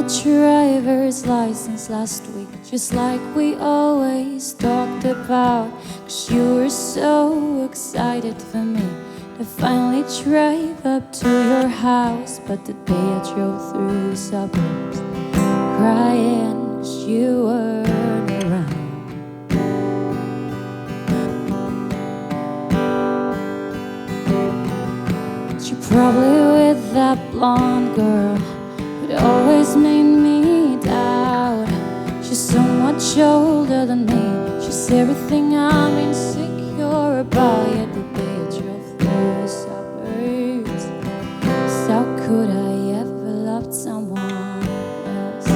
driver's license last week, just like we always talked about. 'Cause you were so excited for me to finally drive up to your house. But the day I drove through the suburbs, crying 'cause you weren't around. You're probably with that blonde girl who'd always made me doubt. She's so much older than me, she's everything I'm insecure about. Yet the day I drove through the suburbs, 'cause how could I ever love someone else?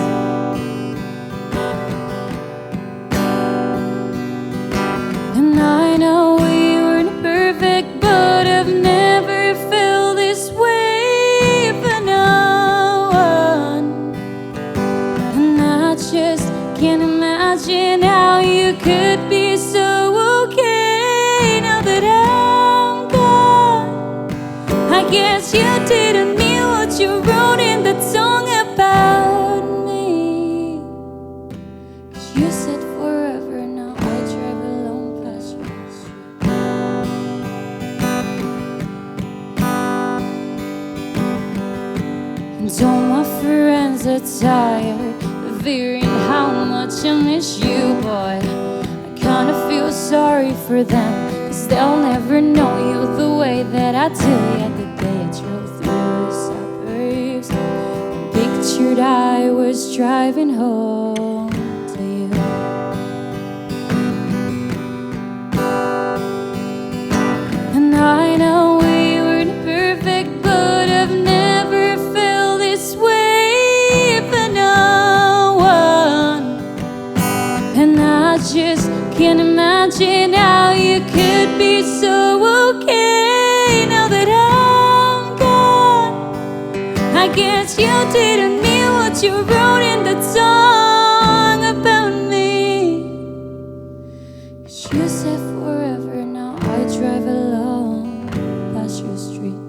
And I know we weren't perfect, but I've never felt this way for no one. And I just can't imagine how you could be so okay now that I'm gone. I guess you didn't mean what you wrote in that song about me. 'Cause you said forever, now I drive alone past your street. And all my friends are tired of hearing how much I miss you, boy. I kinda feel sorry for them, 'cause they'll never know you the way that I do. Yet the day I drove through the suburbs, I pictured I was driving home to you. And I know we weren't perfect, but I've never felt this way for no one. And I just can't imagine how you could be so okay now that I'm gone. I guess you didn't mean what you wrote in that song about me. 'Cause you said forever, now I drive alone past your street.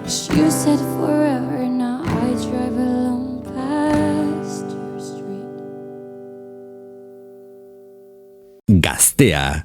'Cause you said forever, now I drive alone past your street. Gaztea.